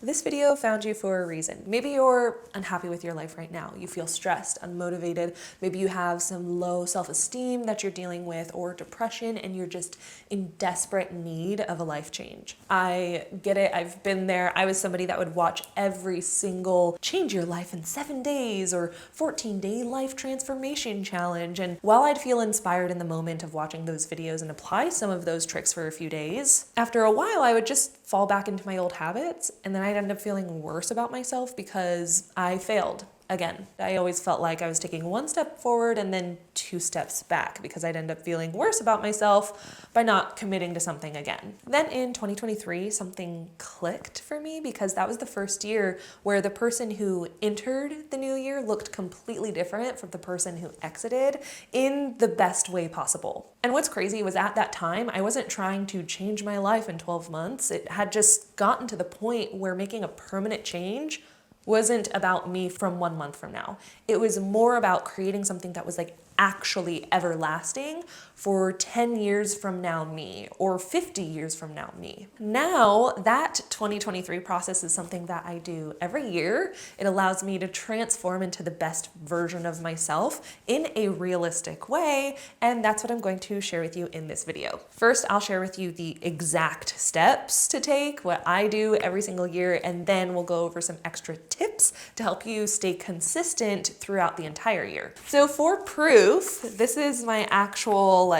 This video found you for a reason. Maybe you're unhappy with your life right now. You feel stressed, unmotivated. Maybe you have some low self-esteem that you're dealing with, or depression, and you're just in desperate need of a life change. I get it. I've been there. I was somebody that would watch every single change your life in 7 days or 14-day life transformation challenge. And while I'd feel inspired in the moment of watching those videos and apply some of those tricks for a few days, after a while I would just fall back into my old habits, and then I'd end up feeling worse about myself because I failed. Again, I always felt like I was taking one step forward and then 2 steps back because I'd end up feeling worse about myself by not committing to something again. Then in 2023, something clicked for me because that was the first year where the person who entered the new year looked completely different from the person who exited in the best way possible. And what's crazy was at that time, I wasn't trying to change my life in 12 months. It had just gotten to the point where making a permanent change wasn't about me from 1 month from now. It was more about creating something that was like actually everlasting for 10 years from now me, or 50 years from now me. Now that 2023 process is something that I do every year. It allows me to transform into the best version of myself in a realistic way, and that's what I'm going to share with you in this video. First, I'll share with you the exact steps to take, what I do every single year, and then we'll go over some extra tips to help you stay consistent throughout the entire year. So for proof, this is my actual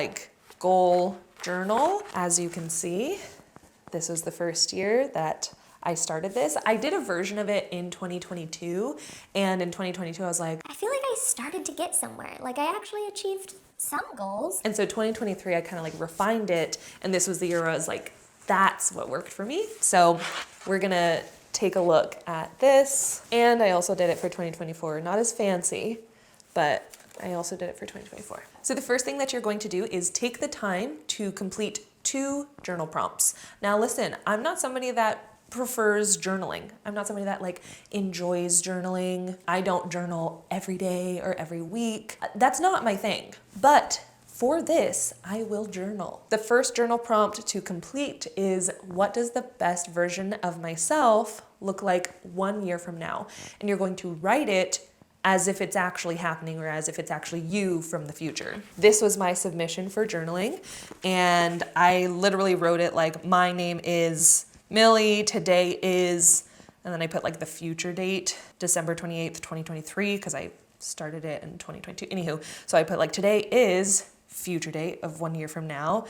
goal journal. As you can see, this was the first year that I started this. I did a version of it in 2022, and in 2022 I was like, I feel like I started to get somewhere. Like I actually achieved some goals. and so 2023 I kind of refined it, and this was the year where I was like, that's what worked for me. So we're gonna take a look at this, and I also did it for 2024. Not as fancy, but I also did it for 2024. So the first thing that you're going to do is take the time to complete 2 journal prompts. Now listen, I'm not somebody that prefers journaling. I'm not somebody that enjoys journaling. I don't journal every day or every week. That's not my thing. But for this, I will journal. The first journal prompt to complete is, what does the best version of myself look like 1 year from now? And you're going to write it as if it's actually happening, or as if it's actually you from the future. This was my submission for journaling, and I literally wrote it like, my name is Millie, today is, and then I put the future date, December 28th, 2023, because I started it in 2022. Anywho, so I put today is future date of 1 year from now.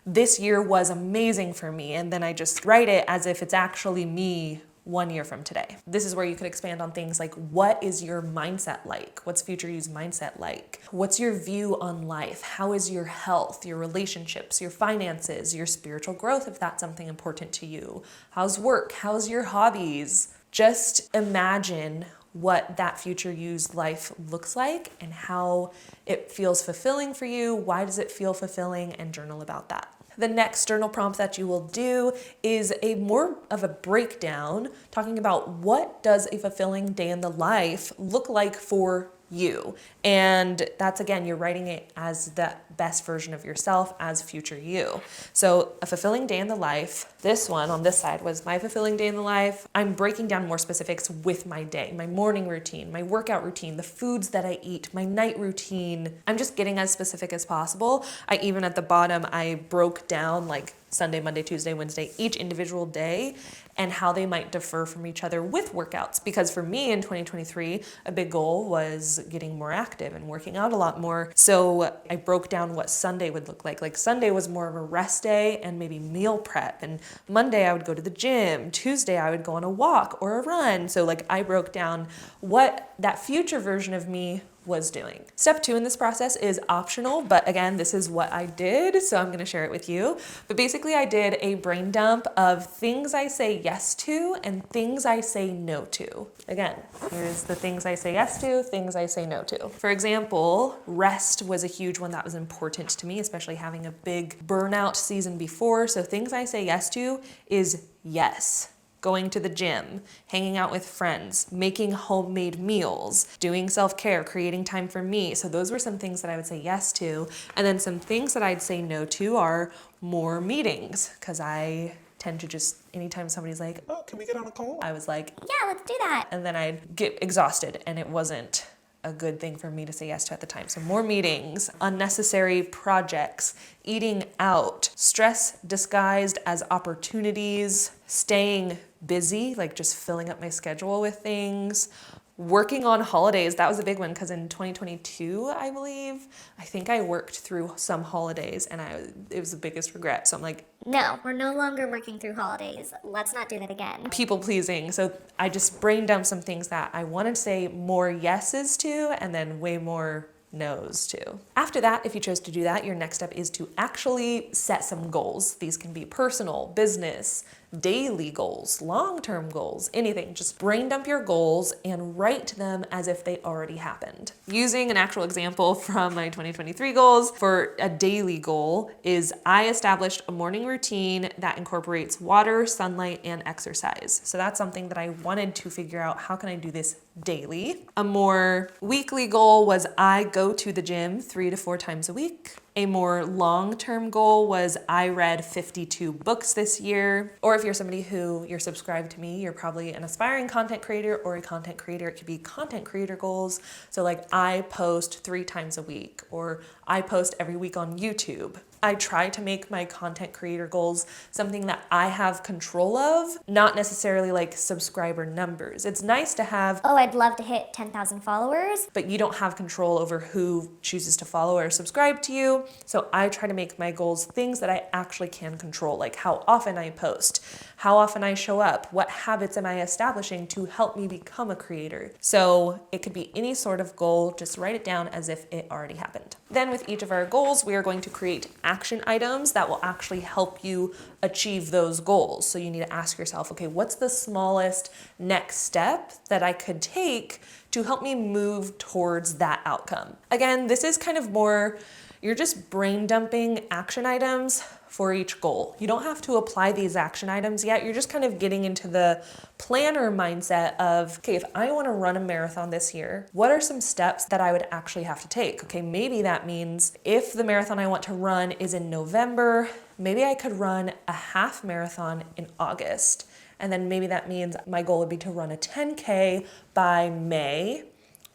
This year was amazing for me, and then I just write it as if it's actually me 1 year from today. This is where you could expand on things like, what is your mindset like? What's future you's mindset like? What's your view on life? How is your health, your relationships, your finances, your spiritual growth, if that's something important to you? How's work? How's your hobbies? Just imagine what that future you's life looks like and how it feels fulfilling for you. Why does it feel fulfilling? And journal about that. The next journal prompt that you will do is a more of a breakdown, talking about what does a fulfilling day in the life look like for you. And that's, again, you're writing it as the best version of yourself as future you. So a fulfilling day in the life, this one on this side was my fulfilling day in the life. I'm breaking down more specifics with my day, my morning routine, my workout routine, the foods that I eat, my night routine. I'm just getting as specific as possible. I even at the bottom, I broke down Sunday, Monday, Tuesday, Wednesday, each individual day, and how they might differ from each other with workouts. Because for me in 2023, a big goal was getting more active and working out a lot more. So I broke down what Sunday would look like. Sunday was more of a rest day and maybe meal prep. And Monday I would go to the gym. Tuesday I would go on a walk or a run. So I broke down what that future version of me was doing. Step 2 in this process is optional, but again, this is what I did, so I'm gonna share it with you. But basically I did a brain dump of things I say yes to and things I say no to. Again, here's the things I say yes to, things I say no to. For example, rest was a huge one that was important to me, especially having a big burnout season before. So things I say yes to is yes. Going to the gym, hanging out with friends, making homemade meals, doing self-care, creating time for me. So those were some things that I would say yes to. And then some things that I'd say no to are more meetings, because I tend to just, anytime somebody's like, oh, can we get on a call? I was like, yeah, let's do that. and then I'd get exhausted and it wasn't a good thing for me to say yes to at the time. So more meetings, unnecessary projects, eating out, stress disguised as opportunities, staying busy, like just filling up my schedule with things, working on holidays. That was a big one because in 2022, I believe, I think I worked through some holidays and it was the biggest regret. So I'm like, no, we're no longer working through holidays. Let's not do that again. People pleasing. So I just brain dumped some things that I wanted to say more yeses to and then way more no's to. After that, if you chose to do that, your next step is to actually set some goals. These can be personal, business, daily goals, long-term goals, anything. Just brain dump your goals and write them as if they already happened. Using an actual example from my 2023 goals, for a daily goal is I established a morning routine that incorporates water, sunlight, and exercise. So that's something that I wanted to figure out, how can I do this daily? A more weekly goal was I go to the gym 3 to 4 times a week. A more long-term goal was I read 52 books this year. Or if you're somebody who you're subscribed to me, you're probably an aspiring content creator or a content creator. It could be content creator goals. So like I post 3 times a week, or I post every week on YouTube. I try to make my content creator goals something that I have control of, not necessarily like subscriber numbers. It's nice to have, oh, I'd love to hit 10,000 followers, but you don't have control over who chooses to follow or subscribe to you. So I try to make my goals things that I actually can control, like how often I post, how often I show up, what habits am I establishing to help me become a creator. So it could be any sort of goal, just write it down as if it already happened. Then with each of our goals, we are going to create action items that will actually help you achieve those goals. So you need to ask yourself, okay, what's the smallest next step that I could take to help me move towards that outcome? Again, this is kind of more, you're just brain dumping action items for each goal. You don't have to apply these action items yet. You're just kind of getting into the planner mindset of, okay, if I want to run a marathon this year, what are some steps that I would actually have to take? Okay, maybe that means if the marathon I want to run is in November, maybe I could run a half marathon in August. And then maybe that means my goal would be to run a 10K by May,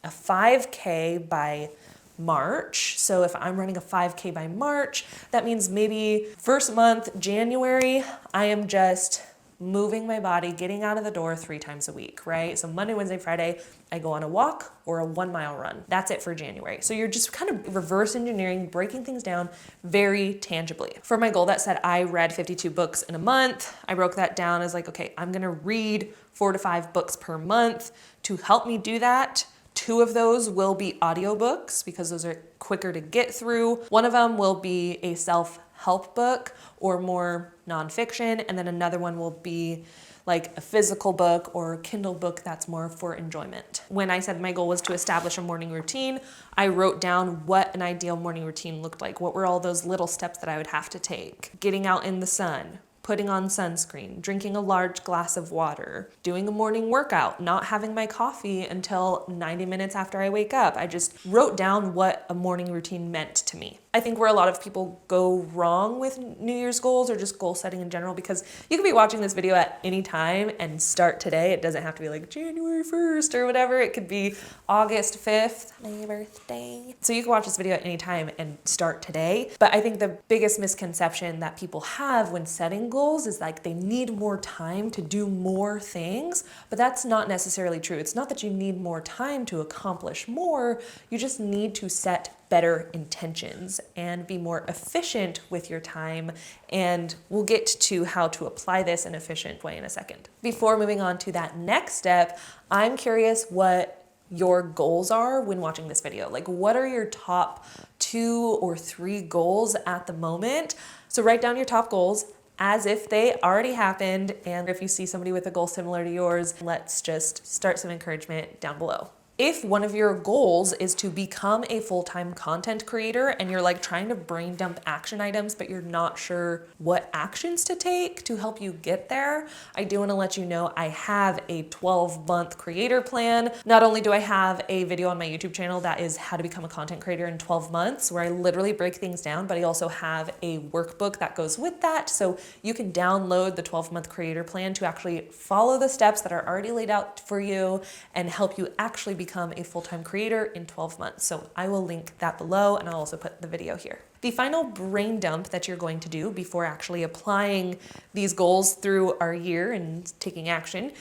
a 5K by March. So if I'm running a 5K by March, that means maybe first month, January, I am just moving my body, getting out of the door 3 times a week, right? So Monday, Wednesday, Friday, I go on a walk or a 1-mile run. That's it for January. So you're just kind of reverse engineering, breaking things down very tangibly. For my goal that said I read 52 books in a month, I broke that down as like, okay, I'm gonna read 4 to 5 books per month. To help me do that, 2 of those will be audiobooks because those are quicker to get through. One of them will be a self-help book or more nonfiction, and then another one will be like a physical book or a Kindle book that's more for enjoyment. When I said my goal was to establish a morning routine, I wrote down what an ideal morning routine looked like. What were all those little steps that I would have to take? Getting out in the sun, putting on sunscreen, drinking a large glass of water, doing a morning workout, not having my coffee until 90 minutes after I wake up. I just wrote down what a morning routine meant to me. I think where a lot of people go wrong with New Year's goals or just goal setting in general, because you can be watching this video at any time and start today. It doesn't have to be like January 1st or whatever. It could be August 5th, my birthday. So you can watch this video at any time and start today. But I think the biggest misconception that people have when setting goals is like they need more time to do more things, but that's not necessarily true. It's not that you need more time to accomplish more. You just need to set better intentions and be more efficient with your time. And we'll get to how to apply this in an efficient way in a second. Before moving on to that next step, I'm curious what your goals are when watching this video. Like, what are your top 2 or 3 goals at the moment? So write down your top goals as if they already happened. And if you see somebody with a goal similar to yours, let's just start some encouragement down below. If one of your goals is to become a full-time content creator and you're like trying to brain dump action items, but you're not sure what actions to take to help you get there, I do want to let you know I have a 12-month creator plan. Not only do I have a video on my YouTube channel that is how to become a content creator in 12 months, where I literally break things down, but I also have a workbook that goes with that. So you can download the 12-month creator plan to actually follow the steps that are already laid out for you and help you actually become a full-time creator in 12 months. So I will link that below, and I'll also put the video here. The final brain dump that you're going to do before actually applying these goals through our year and taking action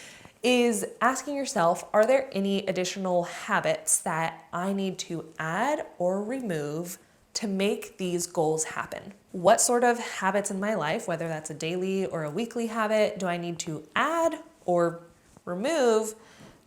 is asking yourself, are there any additional habits that I need to add or remove to make these goals happen? What sort of habits in my life, whether that's a daily or a weekly habit, do I need to add or remove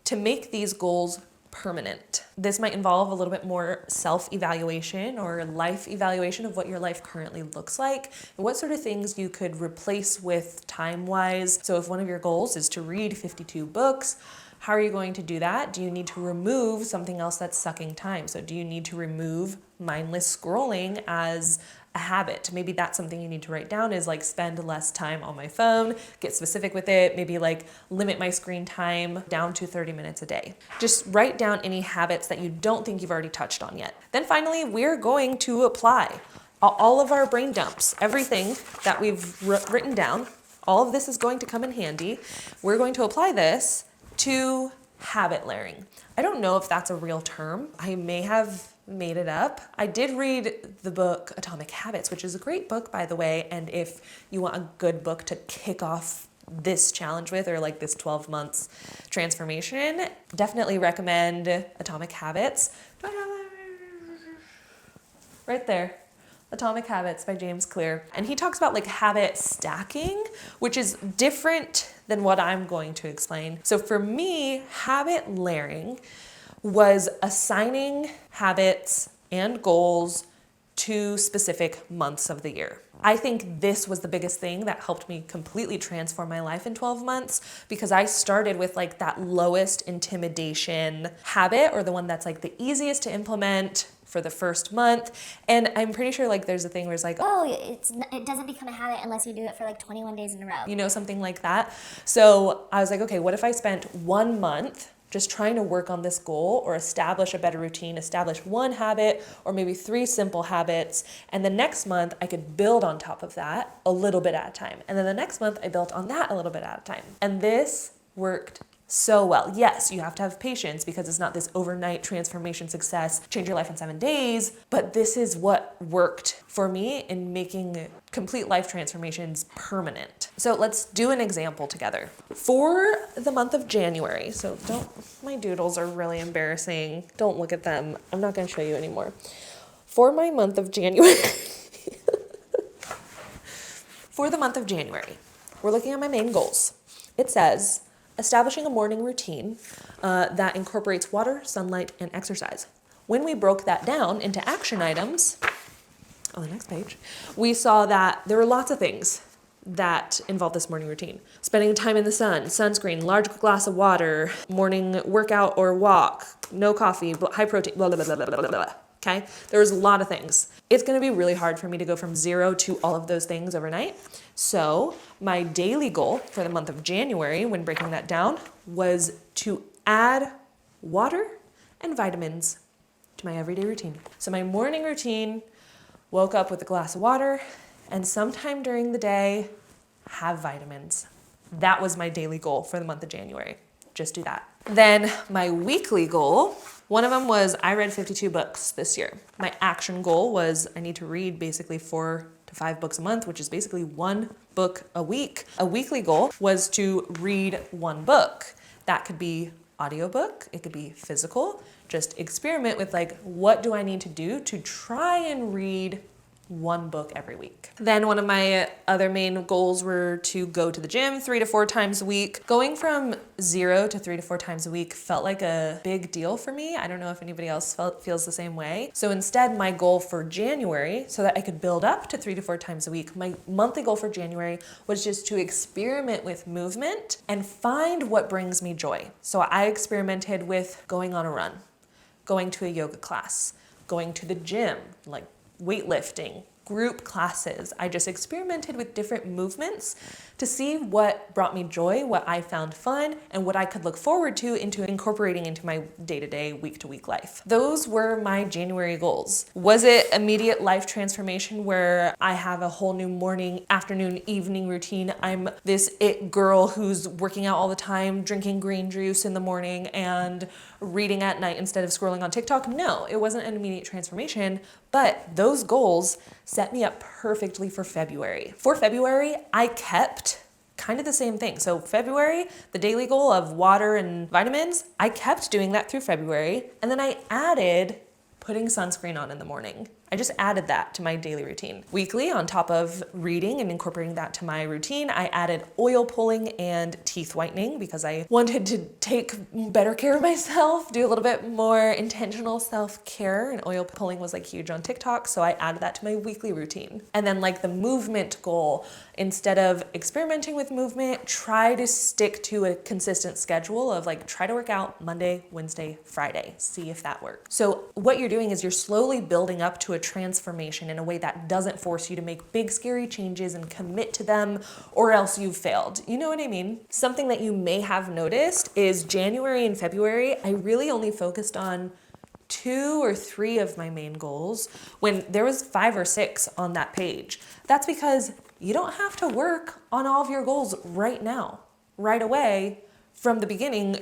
to make these goals permanent? This might involve a little bit more self-evaluation or life evaluation of what your life currently looks like and what sort of things you could replace with time-wise. So if one of your goals is to read 52 books, how are you going to do that? Do you need to remove something else that's sucking time? So do you need to remove mindless scrolling as a habit? Maybe that's something you need to write down, is like spend less time on my phone, get specific with it, maybe like limit my screen time down to 30 minutes a day. Just write down any habits that you don't think you've already touched on yet. Then finally, we're going to apply all of our brain dumps, everything that we've written down. All of this is going to come in handy. We're going to apply this to habit layering. I don't know if that's a real term. I may have made it up. I did read the book Atomic Habits, which is a great book, by the way. And if you want a good book to kick off this challenge with, or like this 12 months transformation, definitely recommend Atomic Habits. Right there. Atomic Habits by James Clear. And he talks about like habit stacking, which is different than what I'm going to explain. So for me, habit layering was assigning habits and goals to specific months of the year. I think this was the biggest thing that helped me completely transform my life in 12 months, because I started with like that lowest intimidation habit, or the one that's like the easiest to implement for the first month. And I'm pretty sure like there's a thing where it's like, Oh, it doesn't become a habit unless you do it for like 21 days in a row. you know, something like that. So I was like, okay, what if I spent 1 month just trying to work on this goal or establish a better routine, establish one habit or maybe 3 simple habits. And the next month I could build on top of that a little bit at a time. And then the next month I built on that a little bit at a time. And this worked so well. Yes, you have to have patience because it's not this overnight transformation success, change your life in 7 days, but this is what worked for me in making complete life transformations permanent. So let's do an example together. For the month of January, so my doodles are really embarrassing. Don't look at them. I'm not going to show you anymore. For my month of January, for the month of January, we're looking at my main goals. It says, establishing a morning routine that incorporates water, sunlight, and exercise. When we broke that down into action items, on the next page, we saw that there were lots of things that involve this morning routine. Spending time in the sun, sunscreen, large glass of water, morning workout or walk, no coffee, high protein, blah, blah, blah, blah, blah, blah. Okay? There was a lot of things. It's going to be really hard for me to go from 0 to all of those things overnight. So my daily goal for the month of January, when breaking that down, was to add water and vitamins to my everyday routine. So my morning routine, woke up with a glass of water, and sometime during the day, have vitamins. That was my daily goal for the month of January. Just do that. Then my weekly goal, one of them was I read 52 books this year. My action goal was I need to read basically 4 to 5 books a month, which is basically 1 book a week. A weekly goal was to read 1 book. That could be audiobook, it could be physical. Just experiment with like, what do I need to do to try and read one book every week. Then one of my other main goals were to go to the gym 3 to 4 times a week. Going from 0 to 3 to 4 times a week felt like a big deal for me. I don't know if anybody else feels the same way. So instead, my goal for January, so that I could build up to 3 to 4 times a week, my monthly goal for January was just to experiment with movement and find what brings me joy. So I experimented with going on a run, going to a yoga class, going to the gym, like weightlifting, group classes. I just experimented with different movements to see what brought me joy, what I found fun, and what I could look forward to into incorporating into my day-to-day, week-to-week life. Those were my January goals. Was it immediate life transformation where I have a whole new morning, afternoon, evening routine? I'm this it girl who's working out all the time, drinking green juice in the morning and reading at night instead of scrolling on TikTok? No, it wasn't an immediate transformation, but those goals set me up perfectly for February. For February, I kept kind of the same thing. So February, the daily goal of water and vitamins, I kept doing that through February. And then I added putting sunscreen on in the morning. I just added that to my daily routine. Weekly, on top of reading and incorporating that to my routine, I added oil pulling and teeth whitening because I wanted to take better care of myself, do a little bit more intentional self-care, and oil pulling was like huge on TikTok, so I added that to my weekly routine. And then like the movement goal, instead of experimenting with movement, try to stick to a consistent schedule of like try to work out Monday, Wednesday, Friday, see if that works. So what you're doing is you're slowly building up to a transformation in a way that doesn't force you to make big scary changes and commit to them, or else you've failed. You know what I mean? Something that you may have noticed is January and February, I really only focused on 2 or 3 of my main goals when there was 5 or 6 on that page. That's because you don't have to work on all of your goals right now, right away. From the beginning,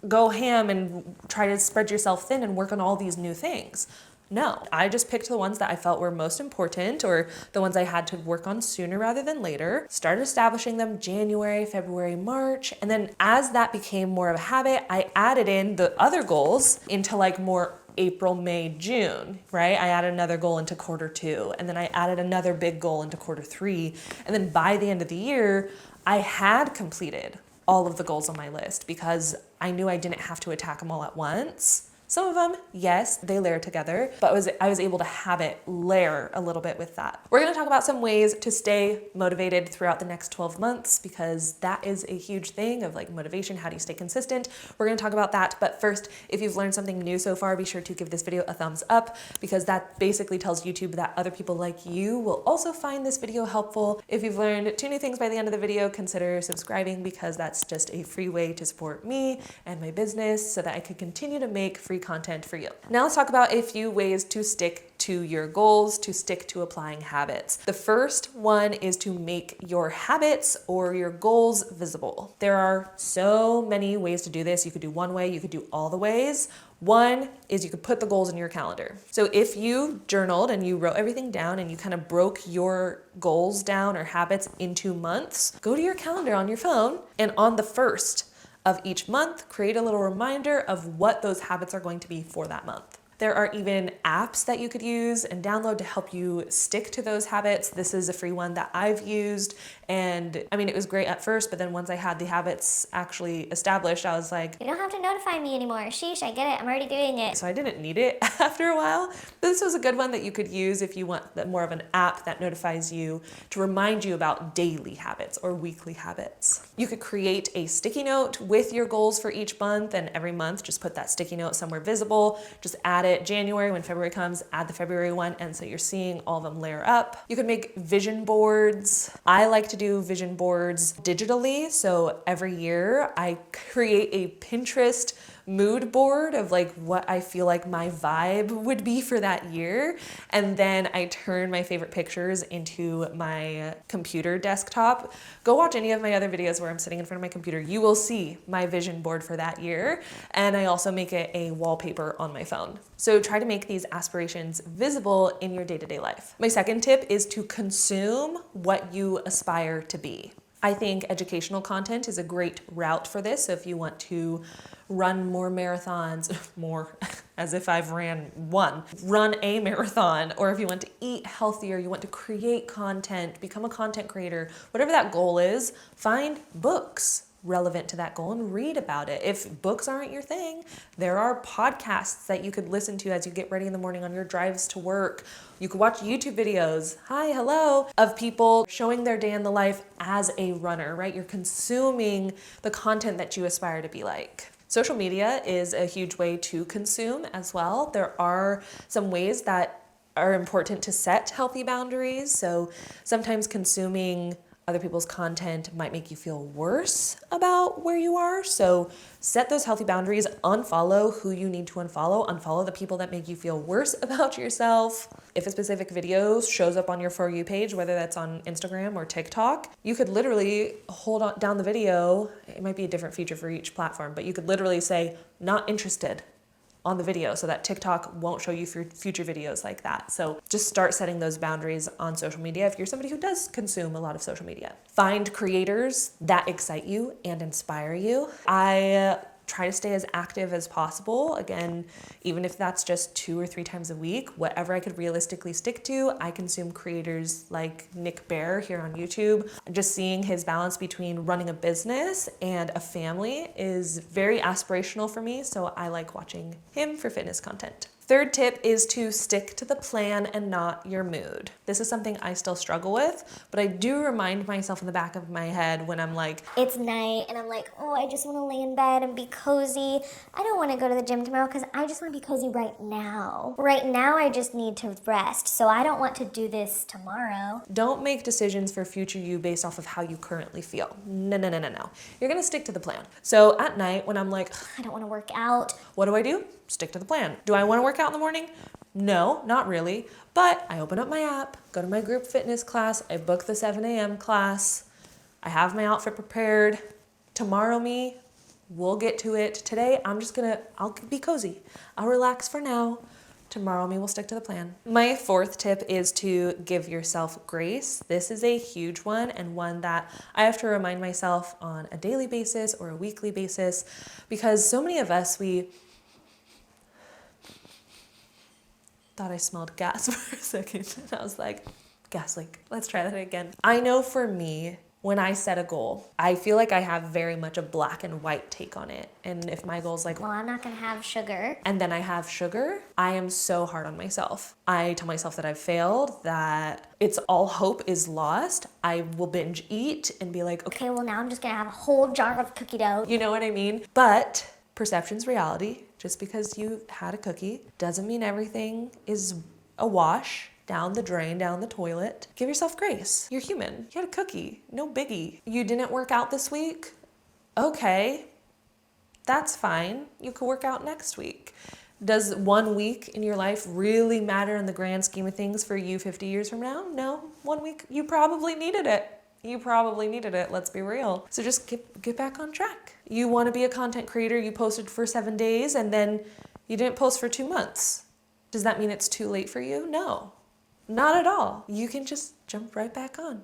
go ham and try to spread yourself thin and work on all these new things. No, I just picked the ones that I felt were most important or the ones I had to work on sooner rather than later, started establishing them January, February, March. And then as that became more of a habit, I added in the other goals into like more April, May, June, right? I added another goal into quarter 2, and then I added another big goal into quarter 3. And then by the end of the year, I had completed all of the goals on my list because I knew I didn't have to attack them all at once. Some of them, yes, they layer together, but I was able to have it layer a little bit with that. We're gonna talk about some ways to stay motivated throughout the next 12 months because that is a huge thing of like motivation. How do you stay consistent? We're gonna talk about that. But first, if you've learned something new so far, be sure to give this video a thumbs up because that basically tells YouTube that other people like you will also find this video helpful. If you've learned 2 new things by the end of the video, consider subscribing because that's just a free way to support me and my business so that I could continue to make free content for you. Now let's talk about a few ways to stick to your goals, to stick to applying habits. The first one is to make your habits or your goals visible. There are so many ways to do this. You could do one way, you could do all the ways. One is you could put the goals in your calendar. So if you journaled and you wrote everything down and you kind of broke your goals down or habits into months, go to your calendar on your phone and on the 1st of each month, create a little reminder of what those habits are going to be for that month. There are even apps that you could use and download to help you stick to those habits. This is a free one that I've used. And I mean, it was great at first, but then once I had the habits actually established, I was like, You don't have to notify me anymore. Sheesh, I get it. I'm already doing it. so I didn't need it after a while. But this was a good one that you could use if you want more of an app that notifies you to remind you about daily habits or weekly habits. You could create a sticky note with your goals for each month, and every month just put that sticky note somewhere visible. Just add it January. When February comes, add the February one, and so you're seeing all of them layer up. You could make vision boards. I like to do vision boards digitally, so every year I create a Pinterest mood board of like what I feel like my vibe would be for that year, and then I turn my favorite pictures into my computer desktop. Go watch any of my other videos where I'm sitting in front of my computer. You will see my vision board for that year, and I also make it a wallpaper on my phone. So try to make these aspirations visible in your day-to-day life. My second tip is to consume what you aspire to be. I think educational content is a great route for this. So if you want to run more marathons, as if I've run a marathon, or if you want to eat healthier, you want to create content, become a content creator, whatever that goal is, find books relevant to that goal and read about it. If books aren't your thing, there are podcasts that you could listen to as you get ready in the morning on your drives to work. You could watch YouTube videos, hello, of people showing their day in the life as a runner, right? You're consuming the content that you aspire to be like. Social media is a huge way to consume as well. There are some ways that are important to set healthy boundaries. So sometimes consuming other people's content might make you feel worse about where you are. So set those healthy boundaries, unfollow who you need to unfollow the people that make you feel worse about yourself. If a specific video shows up on your For You page, whether that's on Instagram or TikTok, you could literally hold on down the video. It might be a different feature for each platform, but you could literally say, not interested on the video so that TikTok won't show you future videos like that. So just start setting those boundaries on social media if you're somebody who does consume a lot of social media. Find creators that excite you and inspire you. I try to stay as active as possible. Again, even if that's just 2 or 3 times a week, whatever I could realistically stick to. I consume creators like Nick Bear here on YouTube. Just seeing his balance between running a business and a family is very aspirational for me, so I like watching him for fitness content. Third tip is to stick to the plan and not your mood. This is something I still struggle with, but I do remind myself in the back of my head when I'm like, it's night and I'm like, oh, I just want to lay in bed and be cozy. I don't want to go to the gym tomorrow because I just want to be cozy right now. Right now, I just need to rest, so I don't want to do this tomorrow. Don't make decisions for future you based off of how you currently feel. No. You're gonna stick to the plan. So at night when I'm like, I don't want to work out. what do? Stick to the plan. Do I want to work out in the morning? No, not really. But I open up my app, go to my group fitness class, I book the 7 a.m. class, I have my outfit prepared. Tomorrow me, we'll get to it. Today, I'll be cozy. I'll relax for now. Tomorrow me will stick to the plan. My fourth tip is to give yourself grace. This is a huge one, and one that I have to remind myself on a daily basis or a weekly basis, because so many of us, we thought I smelled gas for a second. And I was like, gas leak. Let's try that again. I know for me, when I set a goal, I feel like I have very much a black and white take on it. And if my goal is like, well, I'm not gonna have sugar, and then I have sugar, I am so hard on myself. I tell myself that I've failed, that it's all hope is lost. I will binge eat and be like, okay, well now I'm just gonna have a whole jar of cookie dough. You know what I mean? But perception's reality. Just because you had a cookie doesn't mean everything is a wash. Down the drain, down the toilet. Give yourself grace. You're human. You had a cookie. No biggie. You didn't work out this week? Okay, that's fine. You could work out next week. Does 1 week in your life really matter in the grand scheme of things for you 50 years from now? No, 1 week, you probably needed it. Let's be real. So just get back on track. You want to be a content creator, you posted for 7 days and then you didn't post for 2 months. Does that mean it's too late for you? No. Not at all. You can just jump right back on.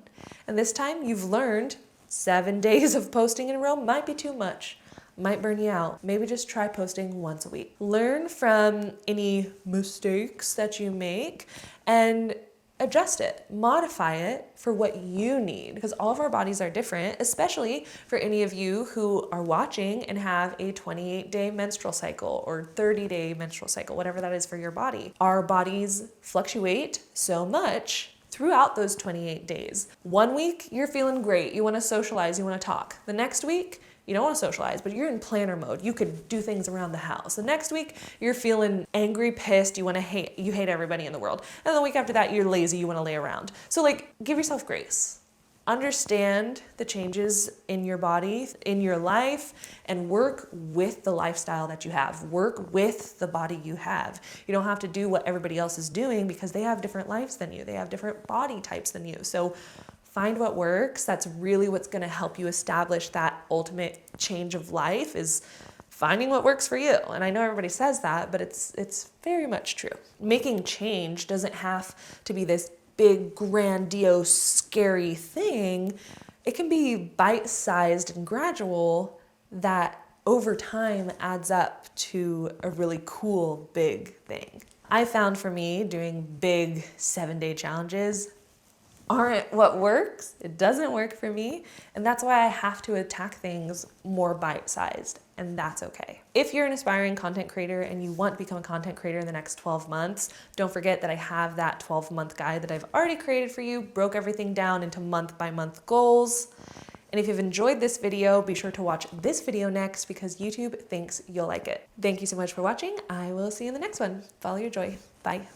And this time you've learned 7 days of posting in a row might be too much, might burn you out. Maybe just try posting once a week. Learn from any mistakes that you make and adjust it, modify it for what you need, because all of our bodies are different, especially for any of you who are watching and have a 28-day menstrual cycle or 30-day menstrual cycle, whatever that is for your body. Our bodies fluctuate so much throughout those 28 days. 1 week, you're feeling great. You want to socialize, you want to talk. The next week, you don't want to socialize, but you're in planner mode. You could do things around the house. The next week, you're feeling angry, pissed, you hate everybody in the world. And the week after that, you're lazy, you want to lay around. So give yourself grace. Understand the changes in your body, in your life, and work with the lifestyle that you have. Work with the body you have. You don't have to do what everybody else is doing because they have different lives than you. They have different body types than you. So find what works. That's really what's going to help you establish that ultimate change of life, is finding what works for you. And I know everybody says that, but it's very much true. Making change doesn't have to be this big, grandiose, scary thing. It can be bite-sized and gradual that over time adds up to a really cool, big thing. I found for me doing big 7-day challenges aren't what works. It doesn't work for me. And that's why I have to attack things more bite-sized, and that's okay. If you're an aspiring content creator and you want to become a content creator in the next 12 months, don't forget that I have that 12-month guide that I've already created for you, broke everything down into month-by-month goals. And if you've enjoyed this video, be sure to watch this video next because YouTube thinks you'll like it. Thank you so much for watching. I will see you in the next one. Follow your joy. Bye.